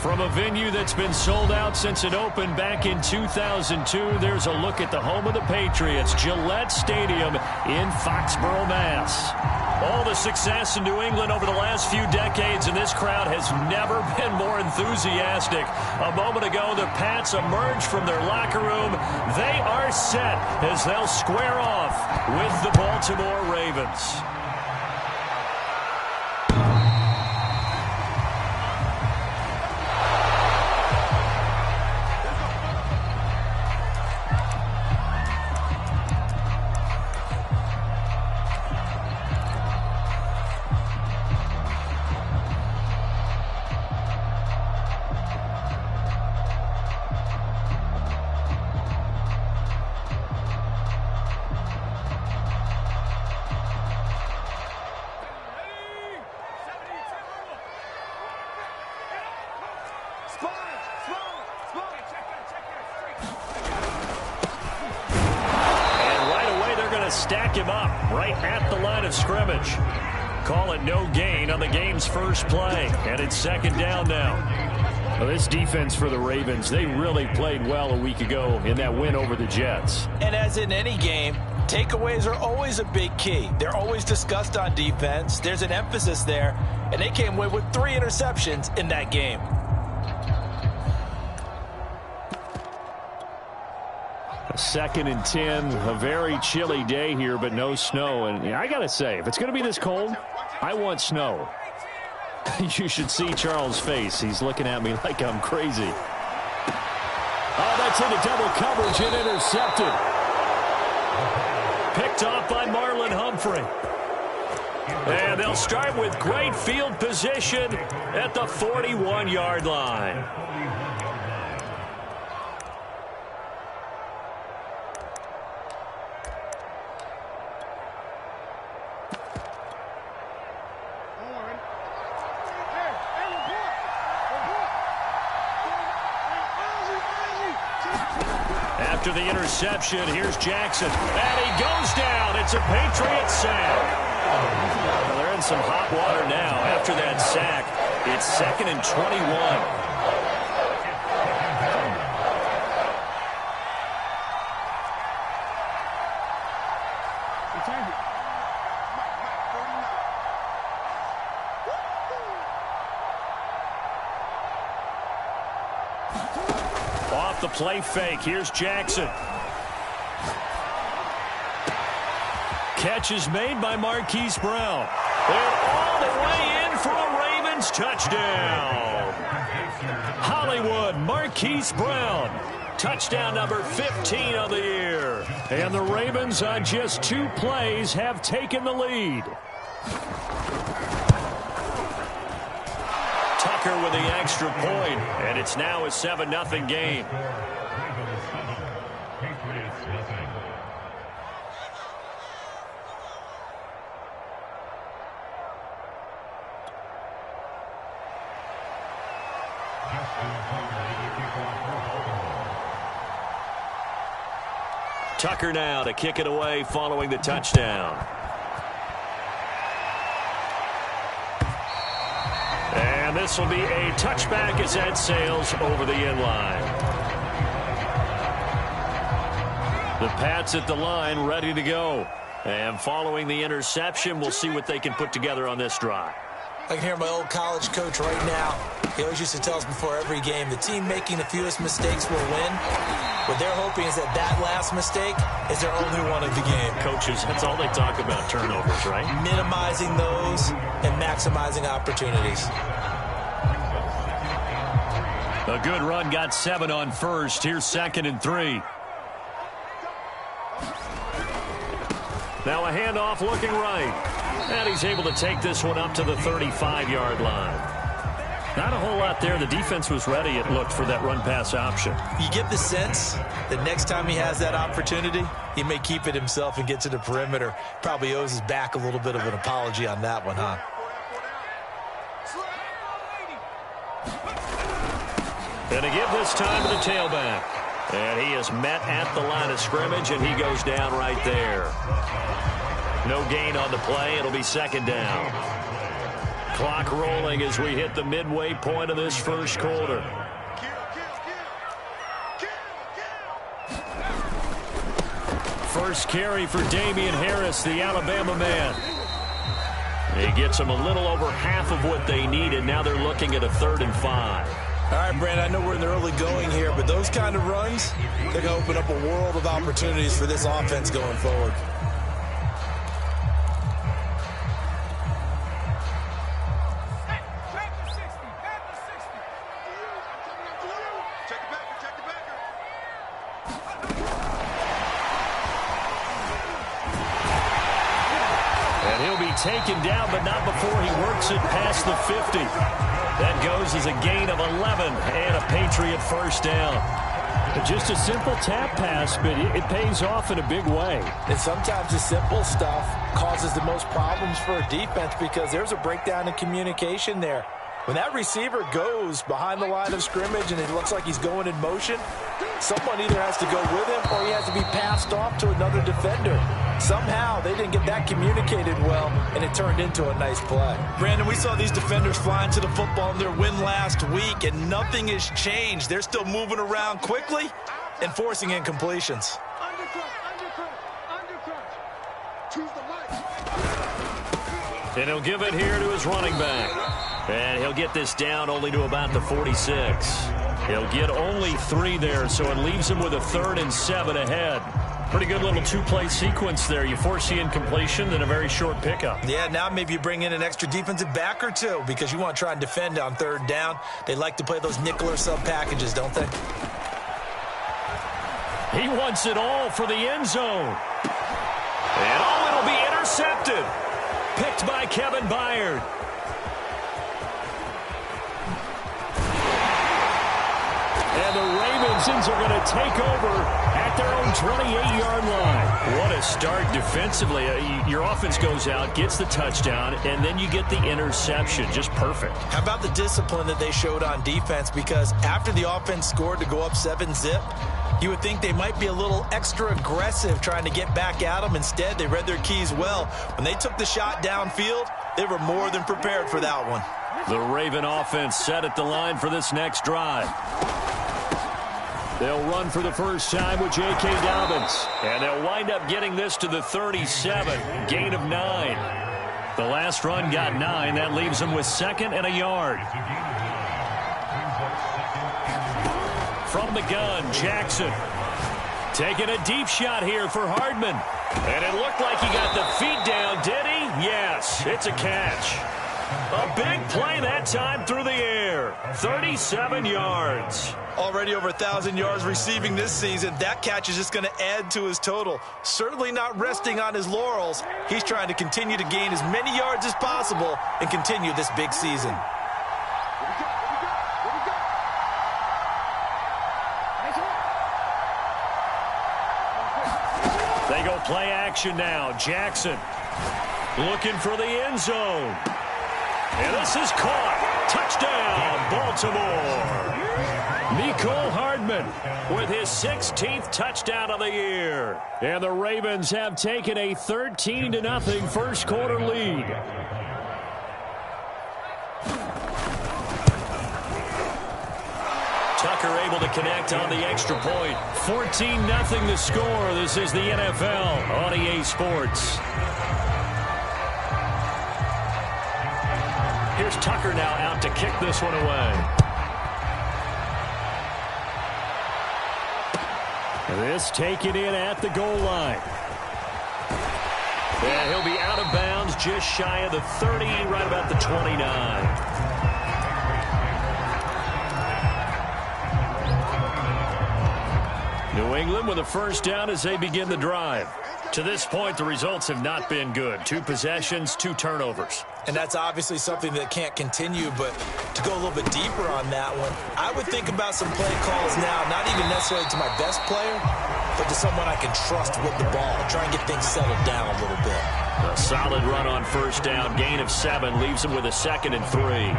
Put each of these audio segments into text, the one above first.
From a venue that's been sold out since it opened back in 2002, there's a look at the home of the Patriots, Gillette Stadium in Foxborough, Mass. All the success in New England over the last few decades, and this crowd has never been more enthusiastic. A moment ago, the Pats emerged from their locker room. They are set as they'll square off with the Baltimore Ravens. Stack him up right at the line of scrimmage. Call it no gain on the game's first play, and it's second down now. Well, this defense for the Ravens, they really played well a week ago in that win over the Jets. And as in any game, takeaways are always a big key. They're always discussed on defense. There's an emphasis there, and they came away with 3 interceptions in that game. Second and 10, a very chilly day here, but no snow. And I got to say, if it's going to be this cold, I want snow. You should see Charles' face. He's looking at me like I'm crazy. Oh, that's into double coverage and intercepted. Picked off by Marlon Humphrey. And they'll start with great field position at the 41-yard line. After the interception, here's Jackson. And he goes down. It's a Patriots sack. Well, they're in some hot water now. After that sack, it's second and 21. The play fake. Here's Jackson. Catch is made by Marquise Brown. They're all the way in for a Ravens touchdown. Hollywood, Marquise Brown. Touchdown number 15 of the year. And the Ravens on just 2 plays have taken the lead. With the extra point, and it's now a 7-0 game. Tucker now to kick it away following the touchdown. And this will be a touchback as that sails over the end line. The Pats at the line ready to go. And following the interception, we'll see what they can put together on this drive. I can hear my old college coach right now. He always used to tell us before every game, the team making the fewest mistakes will win. What they're hoping is that last mistake is their only one of the game. Coaches, that's all they talk about, turnovers, right? Minimizing those and maximizing opportunities. A good run, got 7 on first. Here's second and 3. Now a handoff looking right. And he's able to take this one up to the 35-yard line. Not a whole lot there. The defense was ready, it looked, for that run-pass option. You get the sense that next time he has that opportunity, he may keep it himself and get to the perimeter. Probably owes his back a little bit of an apology on that one, huh? And to give this time to the tailback. And he is met at the line of scrimmage, and he goes down right there. No gain on the play. It'll be second down. clock rolling as we hit the midway point of this first quarter. First carry for Damian Harris, the Alabama man. He gets them a little over half of what they needed. Now they're looking at a 3rd and 5. All right, Brandon, I know we're in the early going here, but those kind of runs, they're going to open up a world of opportunities for this offense going forward. Taken down, but not before he works it past the 50. That goes as a gain of 11 and a Patriot first down. Just a simple tap pass, but it pays off in a big way. And sometimes the simple stuff causes the most problems for a defense because there's a breakdown in communication there. When that receiver goes behind the line of scrimmage and it looks like he's going in motion, someone either has to go with him or he has to be passed off to another defender. Somehow they didn't get that communicated well, and it turned into a nice play. Brandon, we saw these defenders flying to the football in their win last week, and nothing has changed. They're still moving around quickly and forcing incompletions. And he'll give it here to his running back. And he'll get this down only to about the 46. He'll get only 3 there, so it leaves him with a 3rd and 7 ahead. Pretty good little 2-play sequence there. You force the incompletion, then a very short pickup. Yeah, now maybe you bring in an extra defensive back or 2 because you want to try and defend on 3rd down. They like to play those nickel or sub packages, don't they? He wants it all for the end zone. And it'll be intercepted. Picked by Kevin Byard. And the Ravens are going to take over at their own 28-yard line. What a start defensively. Your offense goes out, gets the touchdown, and then you get the interception. Just perfect. How about the discipline that they showed on defense? Because after the offense scored to go up 7-zip, you would think they might be a little extra aggressive trying to get back at them. Instead, they read their keys well. When they took the shot downfield, they were more than prepared for that one. The Raven offense set at the line for this next drive. They'll run for the first time with J.K. Dobbins. And they'll wind up getting this to the 37. Gain of 9. The last run got 9. That leaves them with 2nd and a yard. From the gun, Jackson. Taking a deep shot here for Hardman. And it looked like he got the feet down, did he? Yes, it's a catch. A big play that time through the air. 37 yards. Already over 1,000 yards receiving this season. That catch is just going to add to his total. Certainly not resting on his laurels. He's trying to continue to gain as many yards as possible and continue this big season. They go play action now. Jackson looking for the end zone. And this is caught. Touchdown, Baltimore. Mecole Hardman with his 16th touchdown of the year. And the Ravens have taken a 13-0 first quarter lead. Tucker able to connect on the extra point. 14-0 the score. This is the NFL on EA Sports. Here's Tucker now out to kick this one away. This taken in at the goal line. And he'll be out of bounds just shy of the 30, right about the 29. New England with a first down as they begin the drive. To this point, the results have not been good. 2 possessions, 2 turnovers. And that's obviously something that can't continue, but to go a little bit deeper on that one, I would think about some play calls now, not even necessarily to my best player, but to someone I can trust with the ball. Try and get things settled down a little bit. A solid run on first down. Gain of 7 leaves him with a 2nd and 3.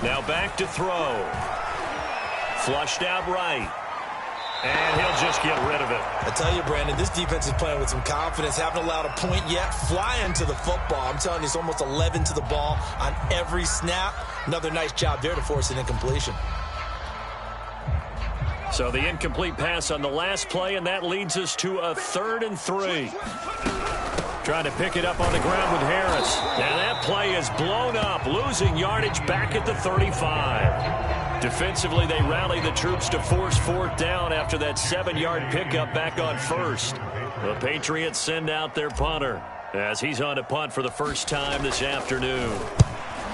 Now back to throw. Flushed out right. And he'll just get rid of it. I tell you, Brandon, this defense is playing with some confidence. Haven't allowed a point yet. Flying to the football. I'm telling you, it's almost 11 to the ball on every snap. Another nice job there to force an incompletion. So the incomplete pass on the last play, and that leads us to a 3rd and 3. Trying to pick it up on the ground with Harris. Now that play is blown up, losing yardage back at the 35. Defensively, they rally the troops to force 4th down after that 7-yard pickup back on 1st. The Patriots send out their punter as he's on to punt for the first time this afternoon.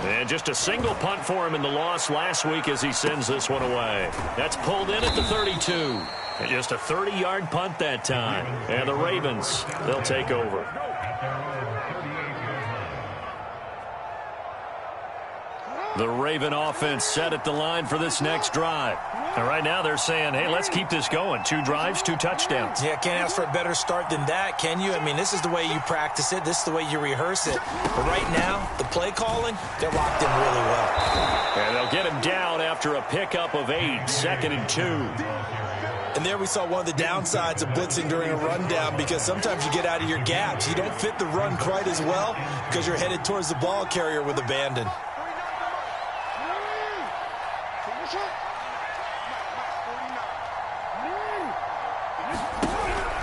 And just a single punt for him in the loss last week as he sends this one away. That's pulled in at the 32. And just a 30-yard punt that time. And the Ravens, they'll take over. The Raven offense set at the line for this next drive. And right now they're saying, hey, let's keep this going. 2 drives, 2 touchdowns. Yeah, can't ask for a better start than that, can you? I mean, this is the way you practice it. This is the way you rehearse it. But right now, the play calling, they're locked in really well. And they'll get him down after a pickup of 8, 2nd and 2. And there we saw one of the downsides of blitzing during a rundown, because sometimes you get out of your gaps. You don't fit the run quite as well because you're headed towards the ball carrier with abandon.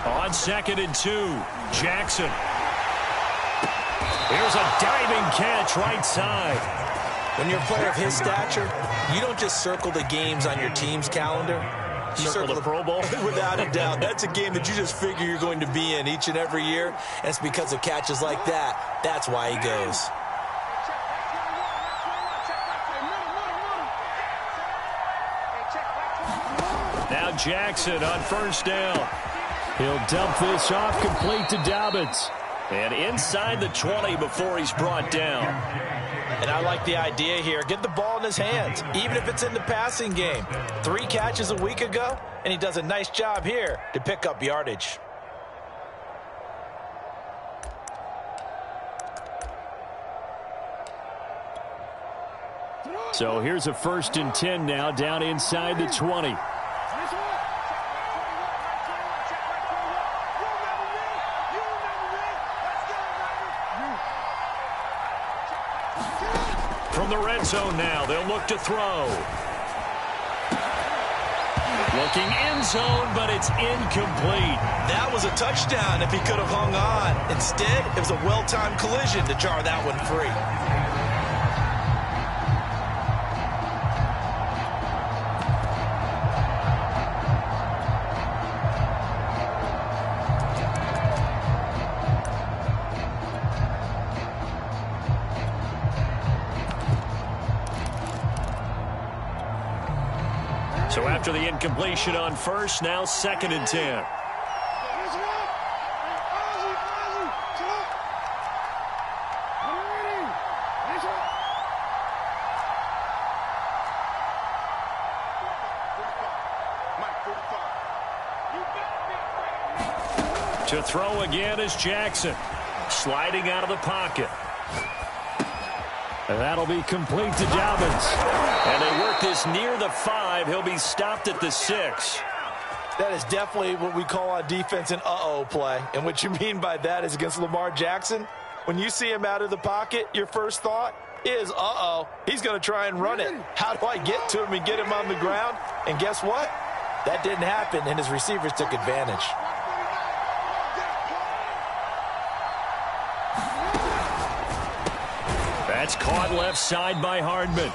On 2nd and 2, Jackson. Here's a diving catch right side. When you're a player of his stature, you don't just circle the games on your team's calendar. You circle the Pro Bowl? Without a doubt. That's a game that you just figure you're going to be in each and every year. And it's because of catches like that. That's why he goes. Now Jackson on 1st down. He'll dump this off complete to Dobbins. And inside the 20 before he's brought down. And I like the idea here. Get the ball in his hands, even if it's in the passing game. 3 catches a week ago, and he does a nice job here to pick up yardage. So here's a 1st and 10 now down inside the 20. From the red zone now, they'll look to throw. Looking end zone, but it's incomplete. That was a touchdown if he could have hung on. Instead, it was a well-timed collision to jar that one free. So after the incompletion on 1st, now 2nd and 10. To throw again is Jackson. Sliding out of the pocket. And that'll be complete to Dobbins. And they work this near the 5. He'll be stopped at the 6. That is definitely what we call on defense an uh-oh play. And what you mean by that is against Lamar Jackson, when you see him out of the pocket, your first thought is, uh-oh, he's going to try and run it. How do I get to him and get him on the ground? And guess what? That didn't happen, and his receivers took advantage. That's caught left side by Hardman.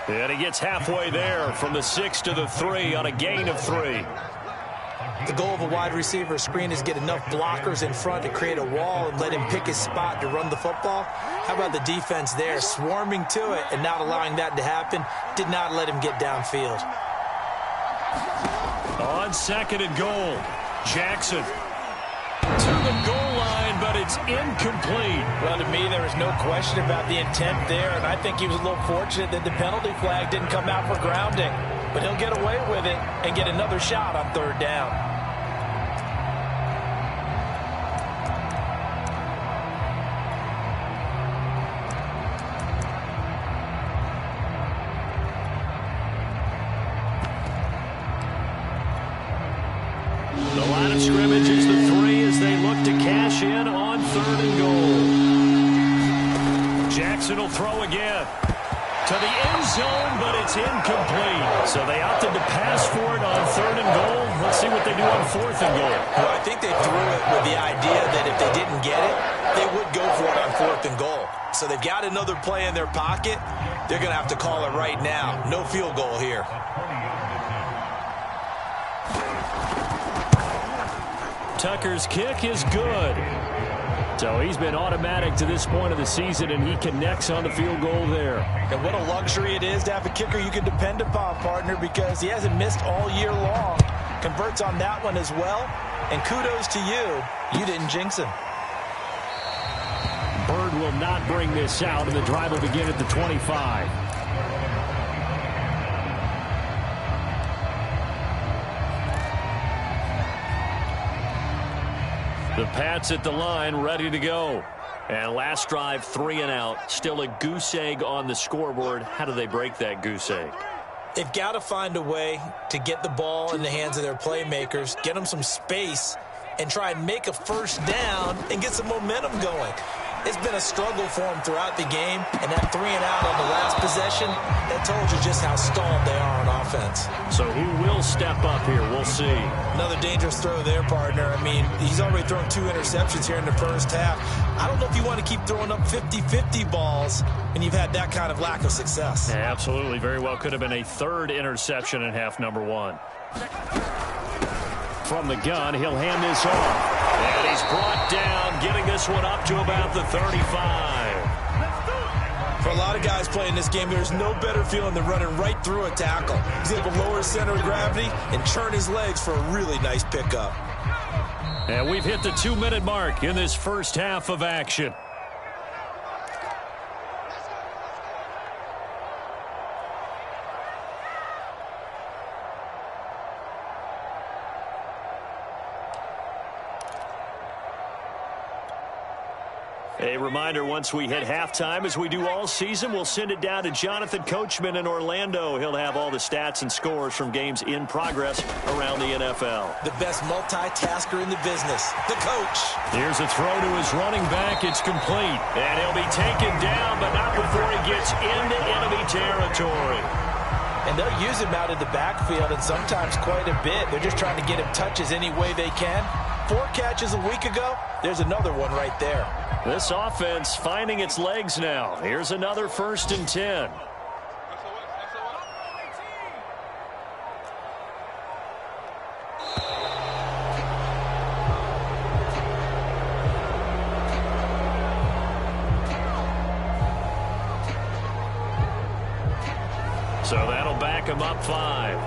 And he gets halfway there from the 6 to the 3 on a gain of 3. The goal of a wide receiver screen is get enough blockers in front to create a wall and let him pick his spot to run the football. How about the defense there, swarming to it and not allowing that to happen? Did not let him get downfield. On 2nd and goal, Jackson to the goal line, but it's incomplete. Well, to me, there was no question about the intent there, and I think he was a little fortunate that the penalty flag didn't come out for grounding. But he'll get away with it and get another shot on 3rd down. scrimmage is the 3 as they look to cash in on 3rd and goal. Jackson will throw again. To the end zone, but it's incomplete. So they opted to pass for it on 3rd and goal. Let's see what they do on 4th and goal. Well, I think they threw it with the idea that if they didn't get it, they would go for it on 4th and goal. So they've got another play in their pocket. They're going to have to call it right now. No field goal here. Tucker's kick is good. So he's been automatic to this point of the season, and he connects on the field goal there. And what a luxury it is to have a kicker you can depend upon, partner, because he hasn't missed all year long. Converts on that one as well. And kudos to you. You didn't jinx him. Bird will not bring this out, and the drive will begin at the 25. The Pats at the line, ready to go. And last drive, 3 and out. Still a goose egg on the scoreboard. How do they break that goose egg? They've got to find a way to get the ball in the hands of their playmakers, get them some space, and try and make a first down and get some momentum going. It's been a struggle for them throughout the game, and that 3 and out on the last possession, that told you just how stalled they are on offense. So who will step up here? We'll see. Another dangerous throw there, partner. I mean, he's already thrown 2 interceptions here in the first half. I don't know if you want to keep throwing up 50-50 balls when you've had that kind of lack of success. Yeah, absolutely. Very well could have been a 3rd interception in half number 1. From the gun, he'll hand this off. And he's brought down, getting this one up to about the 35. For a lot of guys playing this game, there's no better feeling than running right through a tackle. He's able to lower his center of gravity and churn his legs for a really nice pickup. And we've hit the 2-minute mark in this first half of action. A reminder, once we hit halftime, as we do all season, we'll send it down to Jonathan Coachman in Orlando. He'll have all the stats and scores from games in progress around the NFL. The best multitasker in the business, the coach. Here's a throw to his running back. It's complete. And he'll be taken down, but not before he gets into enemy territory. And they'll use him out in the backfield, and sometimes quite a bit. They're just trying to get him touches any way they can. 4 catches a week ago. There's another one right there. This offense finding its legs now. Here's another 1st and 10. So that'll back him up 5.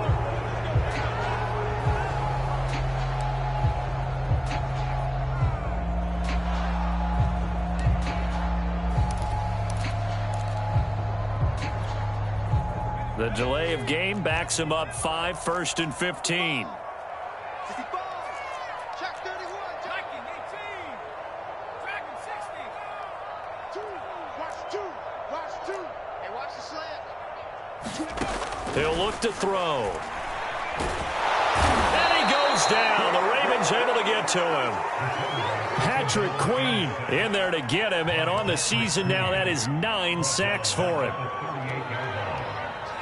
The delay of game backs him up 5, 1st and 15. He'll look to throw. And he goes down. The Ravens able to get to him. Patrick Queen in there to get him. And on the season now, that is 9 sacks for him.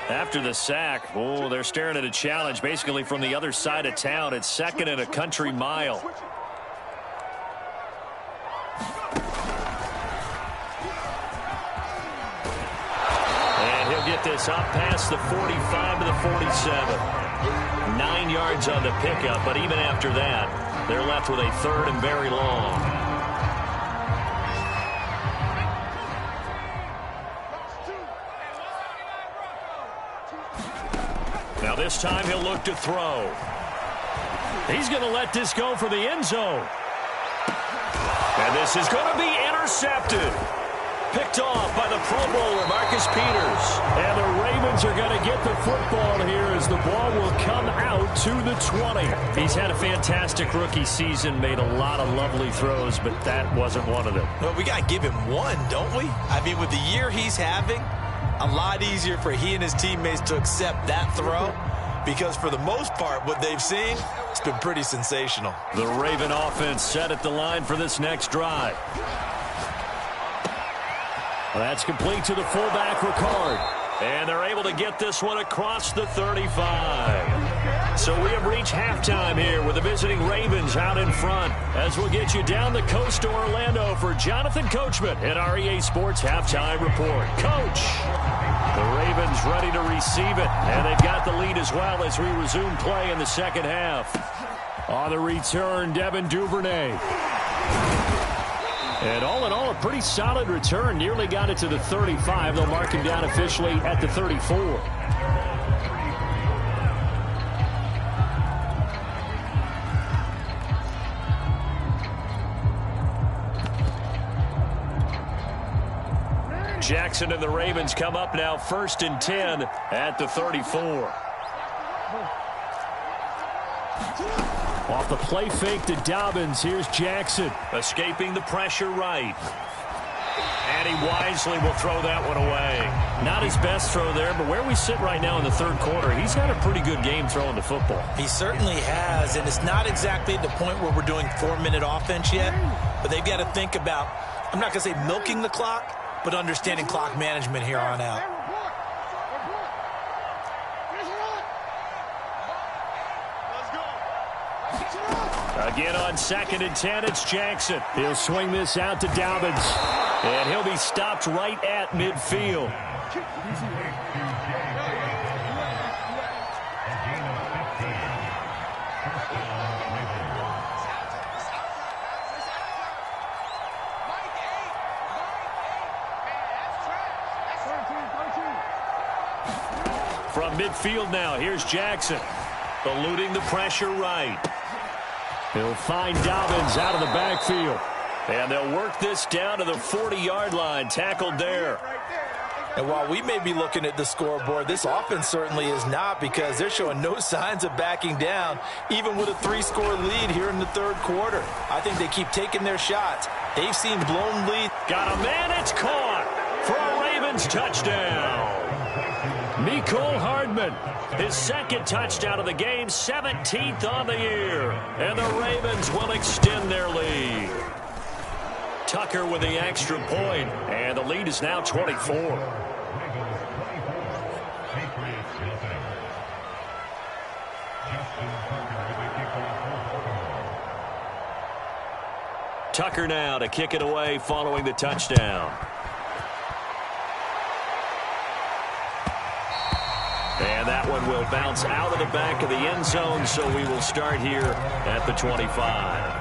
After the sack, oh, they're staring at a challenge basically from the other side of town. It's 2nd and a country mile. And he'll get this up past the 45 to the 47. 9 yards on the pickup, but even after that, they're left with a 3rd and very long. Now this time he'll look to throw. He's going to let this go for the end zone. And this is going to be intercepted. Picked off by the Pro Bowler, Marcus Peters. And the Ravens are going to get the football here as the ball will come out to the 20. He's had a fantastic rookie season, made a lot of lovely throws, but that wasn't one of them. Well, we got to give him one, don't we? I mean, with the year he's having, a lot easier for he and his teammates to accept that throw, because for the most part, what they've seen, it's been pretty sensational. The Raven offense set at the line for this next drive. That's complete to the fullback, Ricard. And they're able to get this one across the 35. So we have reached halftime here with the visiting Ravens out in front. As we'll get you down the coast to Orlando for Jonathan Coachman at our EA Sports Halftime Report. Coach, the Ravens ready to receive it. And they've got the lead as well as we resume play in the second half. On the return, Devin Duvernay. And all in all, a pretty solid return. Nearly got it to the 35. They'll mark him down officially at the 34. Jackson and the Ravens come up now 1st and 10 at the 34. Off the play fake to Dobbins. Here's Jackson. Escaping the pressure right. And he wisely will throw that one away. Not his best throw there, but where we sit right now in the third quarter, he's had a pretty good game throwing the football. He certainly has, and it's not exactly at the point where we're doing 4-minute offense yet, but they've got to think about, I'm not going to say milking the clock, but understanding clock management here on out. Again on 2nd and 10, it's Jackson. He'll swing this out to Dobbins. And he'll be stopped right at midfield. From midfield now, here's Jackson. Eluding the pressure right. He'll find Dobbins out of the backfield. And they'll work this down to the 40-yard line. Tackled there. And while we may be looking at the scoreboard, this offense certainly is not, because they're showing no signs of backing down, even with a 3-score lead here in the third quarter. I think they keep taking their shots. They've seen blown leads. Got a man, it's caught for a Ravens touchdown. Mecole Hardman, his 2nd touchdown of the game, 17th on the year. And the Ravens will extend their lead. Tucker with the extra point, and the lead is now 24. Tucker now to kick it away following the touchdown. And that one will bounce out of the back of the end zone, so we will start here at the 25.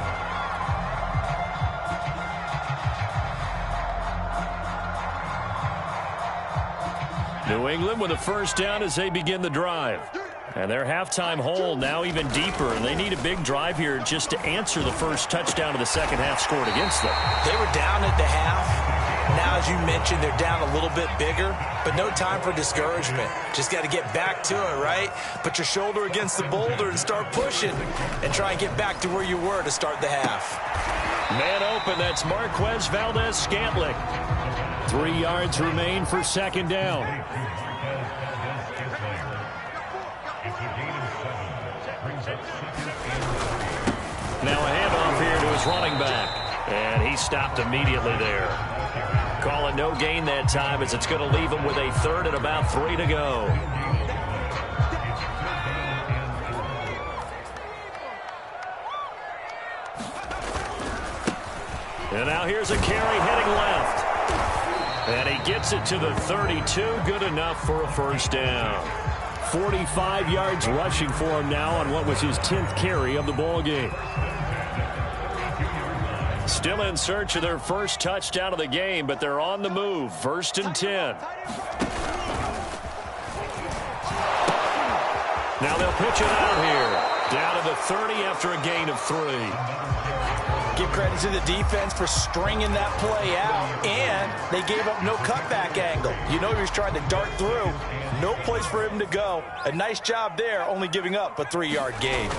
New England with a first down as they begin the drive. And their halftime hole now even deeper, and they need a big drive here just to answer the first touchdown of the second half scored against them. They were down at the half. Now, as you mentioned, they're down a little bit bigger, but no time for discouragement. Just got to get back to it, right? Put your shoulder against the boulder and start pushing and try and get back to where you were to start the half. Man open, that's Marquez Valdez-Scantling. 3 yards remain for second down. Now a handoff here to his running back. And he stopped immediately there. Calling no gain that time as it's going to leave him with a 3rd and about 3 to go. And now here's a carry heading left. And he gets it to the 32. Good enough for a first down. 45 yards rushing for him now on what was his 10th carry of the ball game. Still in search of their first touchdown of the game, but they're on the move. 1st and 10. Now they'll pitch it out here. Down to the 30 after a gain of 3. Give credit to the defense for stringing that play out, and they gave up no cutback angle. You know he was trying to dart through. No place for him to go. A nice job there, only giving up a 3-yard gain.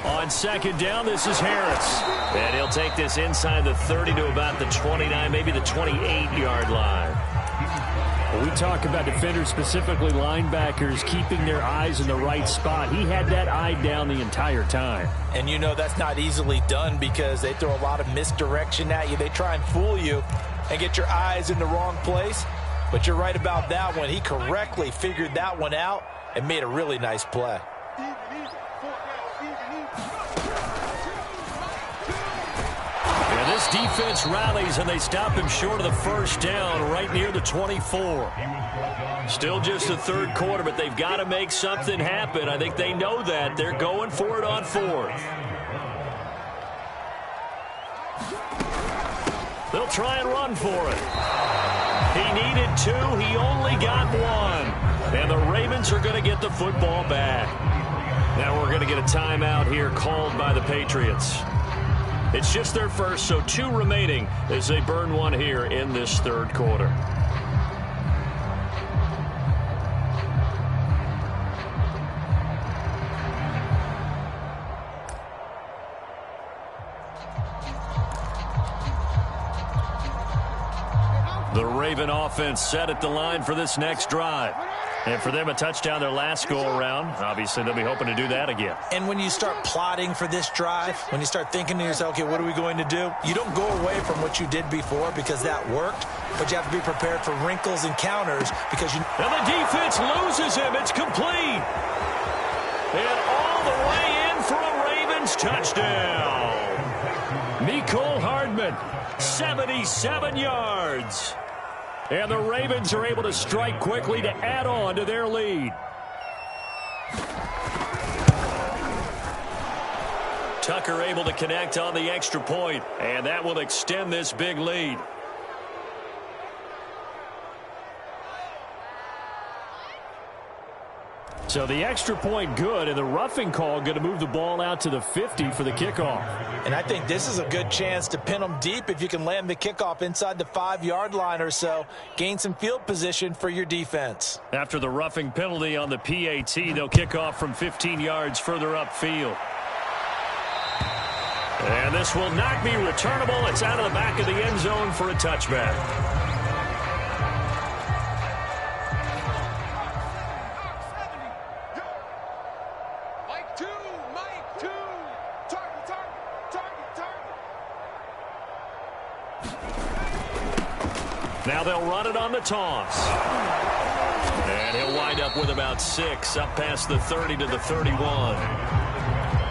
On second down, this is Harris. And he'll take this inside the 30 to about the 29, maybe the 28-yard line. Well, we talk about defenders, specifically linebackers, keeping their eyes in the right spot. He had that eye down the entire time. And you know that's not easily done because they throw a lot of misdirection at you. They try and fool you and get your eyes in the wrong place. But you're right about that one. He correctly figured that one out and made a really nice play. And this defense rallies, and they stop him short of the first down right near the 24. Still just the third quarter, but they've got to make something happen. I think they know that. They're going for it on fourth. They'll try and run for it. He needed two. He only got one. And the Ravens are going to get the football back. Now we're going to get a timeout here called by the Patriots. It's just their first, so two remaining as they burn one here in this third quarter. The Raven offense set at the line for this next drive. And for them, a touchdown their last go-around. Obviously, they'll be hoping to do that again. And when you start plotting for this drive, when you start thinking to yourself, okay, what are we going to do? You don't go away from what you did before because that worked, but you have to be prepared for wrinkles and counters because you... And the defense loses him. It's complete. And all the way in for a Ravens touchdown. Mecole Hardman, 77 yards. And the Ravens are able to strike quickly to add on to their lead. Tucker able to connect on the extra point, and that will extend this big lead. So the extra point good, and the roughing call going to move the ball out to the 50 for the kickoff. And I think this is a good chance to pin them deep if you can land the kickoff inside the 5-yard line or so. Gain some field position for your defense. After the roughing penalty on the PAT, they'll kick off from 15 yards further upfield. And this will not be returnable. It's out of the back of the end zone for a touchback. Now they'll run it on the toss. And he'll wind up with about 6, up past the 30 to the 31.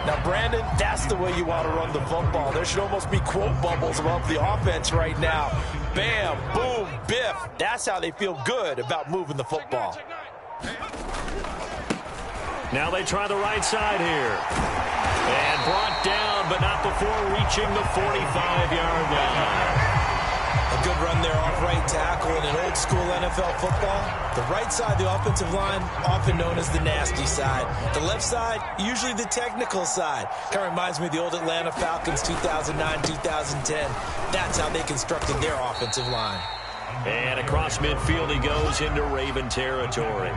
Now, Brandon, that's the way you want to run the football. There should almost be quote bubbles above the offense right now. Bam, boom, biff. That's how they feel good about moving the football. Now they try the right side here. And brought down, but not before reaching the 45-yard line. A good run there off right tackle in an old-school NFL football. The right side, the offensive line, often known as the nasty side. The left side, usually the technical side. Kind of reminds me of the old Atlanta Falcons 2009-2010. That's how they constructed their offensive line. And across midfield he goes into Raven territory.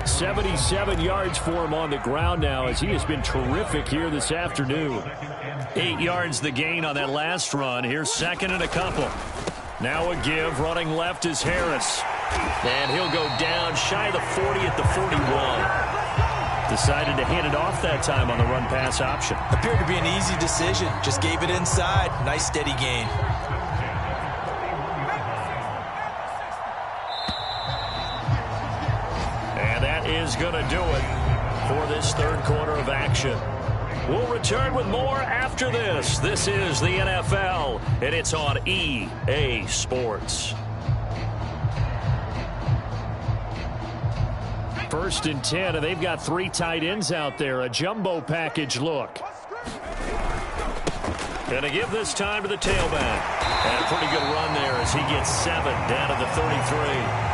77 yards for him on the ground now as he has been terrific here this afternoon. 8 yards the gain on that last run. Here's second and a couple. Now a give. Running left is Harris. And he'll go down shy of the 40 at the 41. Decided to hand it off that time on the run-pass option. Appeared to be an easy decision. Just gave it inside. Nice steady gain. And that is going to do it for this third quarter of action. We'll return with more after this. This is the NFL, and it's on EA Sports. First and 10, and they've got 3 tight ends out there. A jumbo package look. Going to give this time to the tailback. And a pretty good run there as he gets 7 down to the 33.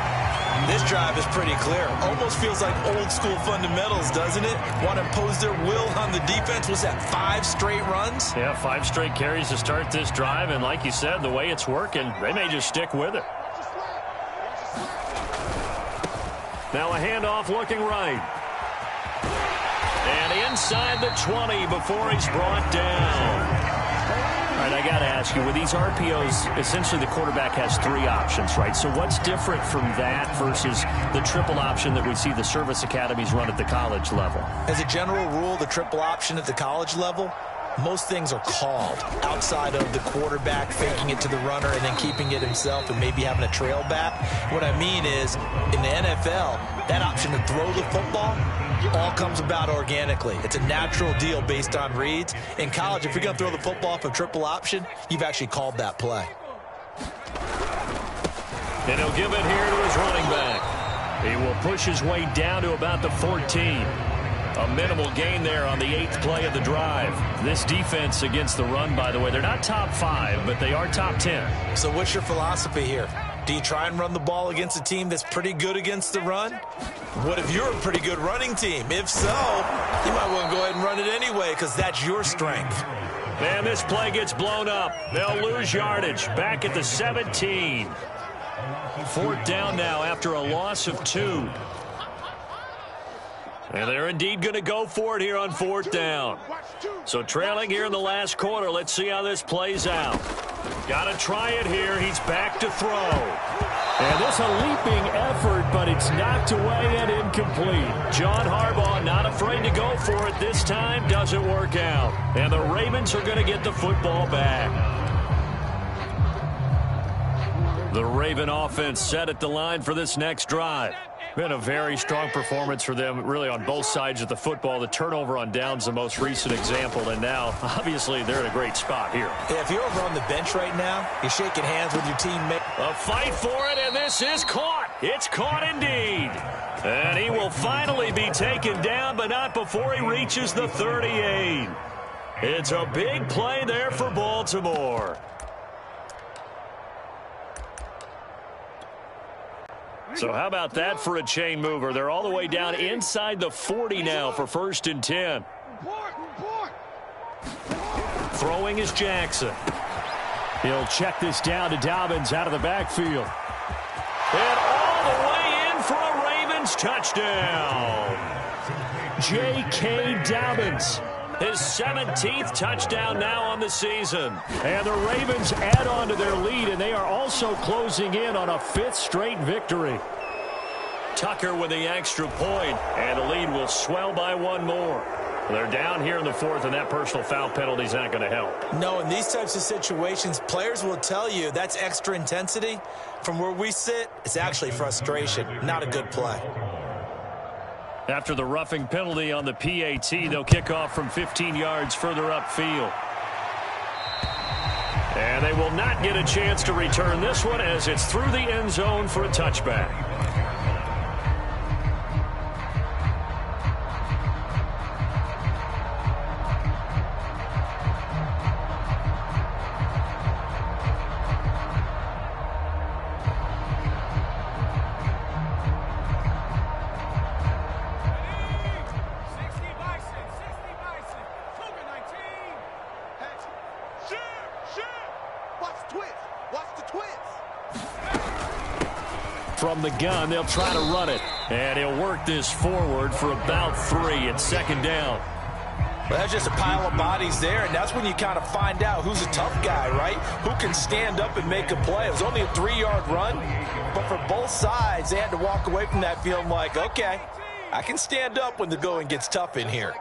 This drive is pretty clear. Almost feels like old school fundamentals, doesn't it? Want to impose their will on the defense. Was that 5 straight runs? Yeah, 5 straight carries to start this drive. And like you said, the way it's working, they may just stick with it. Now a handoff looking right. And inside the 20 before he's brought down. All right, I got to ask you, with these RPOs, essentially the quarterback has 3 options, right? So what's different from that versus the triple option that we see the service academies run at the college level? As a general rule, the triple option at the college level, most things are called outside of the quarterback faking it to the runner and then keeping it himself and maybe having a trail back. What I mean is, in the NFL, that option to throw the football all comes about organically. It's a natural deal based on reads. In college, if you're going to throw the football off a triple option, you've actually called that play. And he'll give it here to his running back. He will push his way down to about the 14. A minimal gain there on the 8th play of the drive. This defense against the run, by the way, they're not top 5, but they are top 10. So what's your philosophy here? Do you try and run the ball against a team that's pretty good against the run? What if you're a pretty good running team? If so, you might want to go ahead and run it anyway because that's your strength. And this play gets blown up. They'll lose yardage. Back at the 17. 4th down now after a loss of 2. And they're indeed going to go for it here on 4th down. So trailing here in the last quarter. Let's see how this plays out. Got to try it here. He's back to throw. And this a leaping effort, but it's knocked away and incomplete. John Harbaugh not afraid to go for it this time. Doesn't work out. And the Ravens are going to get the football back. The Raven offense set at the line for this next drive. Been a very strong performance for them, really, on both sides of the football. The turnover on downs, the most recent example, and now, obviously, they're in a great spot here. Yeah, if you're over on the bench right now, you're shaking hands with your teammate. A fight for it, and this is caught. It's caught indeed. And he will finally be taken down, but not before he reaches the 38. It's a big play there for Baltimore. So how about that for a chain mover? They're all the way down inside the 40 now for 1st and 10. Throwing is Jackson. He'll check this down to Dobbins out of the backfield. And all the way in for a Ravens touchdown. J.K. Dobbins. His 17th touchdown now on the season. And the Ravens add on to their lead, and they are also closing in on a 5th straight victory. Tucker with the extra point, and the lead will swell by 1 more. They're down here in the 4th, and that personal foul penalty is not going to help. No, in these types of situations, players will tell you that's extra intensity. From where we sit, it's actually frustration, not a good play. After the roughing penalty on the PAT, they'll kick off from 15 yards further upfield. And they will not get a chance to return this one as it's through the end zone for a touchback. From the gun, they'll try to run it. And he'll work this forward for about 3. It's 2nd down. Well, that's just a pile of bodies there, and that's when you kind of find out who's a tough guy, right? Who can stand up and make a play. It was only a 3-yard run, but for both sides, they had to walk away from that feeling like, okay, I can stand up when the going gets tough in here.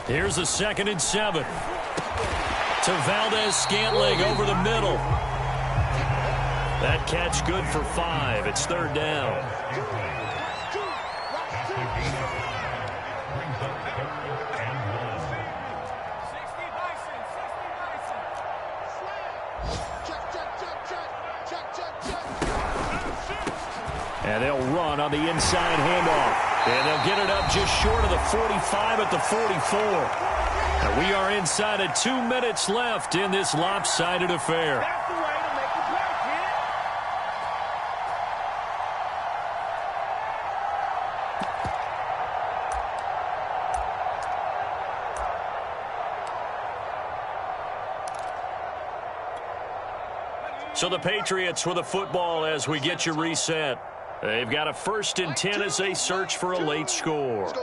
Here's a 2nd and 7. To Valdez-Scantling over the middle. That catch good for 5. It's 3rd down. And they'll run on the inside handoff. And they'll get it up just short of the 45 at the 44. And we are inside of 2 minutes left in this lopsided affair. So the Patriots with the football as we get you reset. They've got a 1st and 10 as they search for a late score.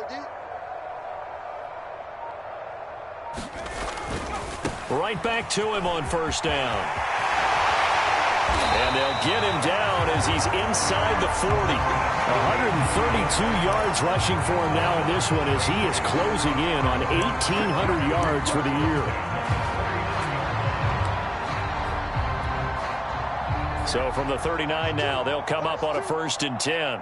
Right back to him on first down. And they'll get him down as he's inside the 40. 132 yards rushing for him now in this one as he is closing in on 1,800 yards for the year. So from the 39 now, they'll come up on a 1st and 10.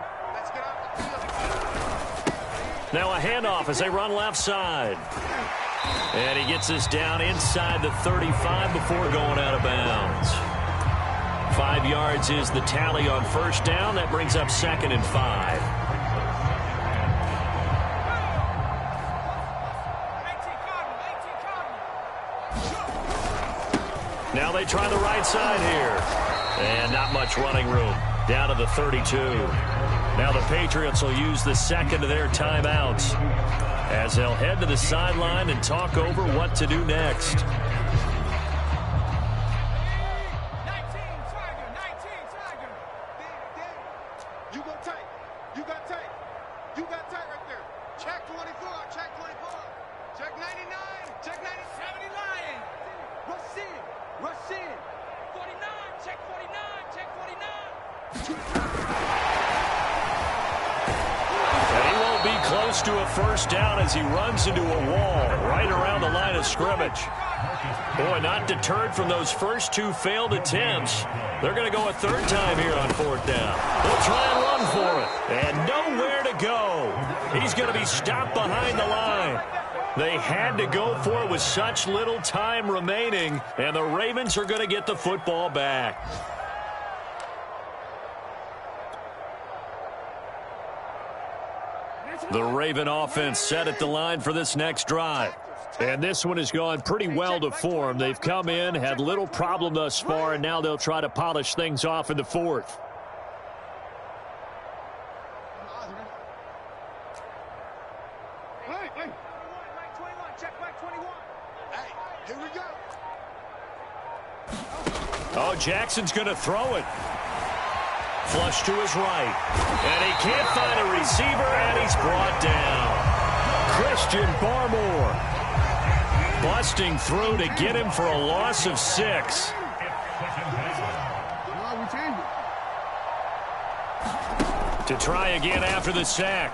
Now a handoff as they run left side. And he gets us down inside the 35 before going out of bounds. 5 yards is the tally on first down. That brings up 2nd and 5. Now they try the right side here. And not much running room. Down to the 32. Now the Patriots will use the 2nd of their timeouts as they'll head to the sideline and talk over what to do next. To a first down as he runs into a wall right around the line of scrimmage. Boy, not deterred from those first 2 failed attempts. They're going to go a 3rd time here on 4th down. They'll try and run for it. And nowhere to go. He's going to be stopped behind the line. They had to go for it with such little time remaining, and the Ravens are going to get the football back. The Raven offense set at the line for this next drive. And this one has gone pretty well to form. They've come in, had little problem thus far, and now they'll try to polish things off in the 4th. Oh, Jackson's going to throw it. Flush to his right. And he can't find a receiver, and he's brought down. Christian Barmore busting through to get him for a loss of 6. To try again after the sack.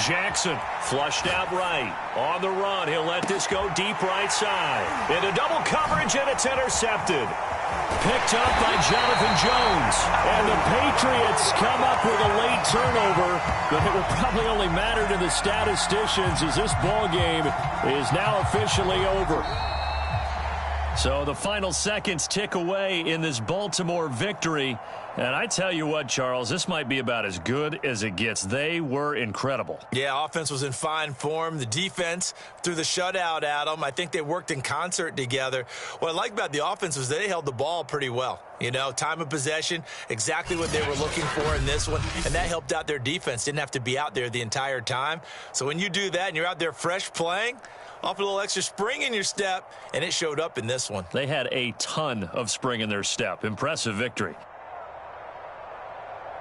Jackson flushed out right. On the run, he'll let this go deep right side. Into double coverage, and it's intercepted. Picked up by Jonathan Jones. And the Patriots come up with a late turnover, but it will probably only matter to the statisticians as this ball game is now officially over. So the final seconds tick away in this Baltimore victory. And I tell you what, Charles, this might be about as good as it gets. They were incredible. Yeah, offense was in fine form. The defense threw the shutout at them. I think they worked in concert together. What I like about the offense was they held the ball pretty well. You know, time of possession, exactly what they were looking for in this one. And that helped out their defense. Didn't have to be out there the entire time. So when you do that and you're out there fresh playing, off a little extra spring in your step, and it showed up in this one. They had a ton of spring in their step. Impressive victory.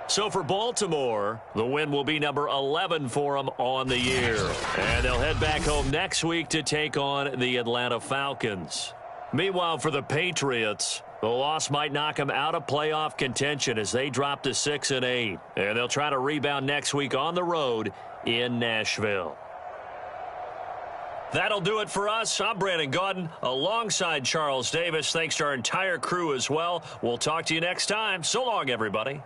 So for Baltimore, the win will be number 11 for them on the year. And they'll head back home next week to take on the Atlanta Falcons. Meanwhile, for the Patriots, the loss might knock them out of playoff contention as they drop to 6-8. And they'll try to rebound next week on the road in Nashville. That'll do it for us. I'm Brandon Gaudin alongside Charles Davis. Thanks to our entire crew as well. We'll talk to you next time. So long, everybody.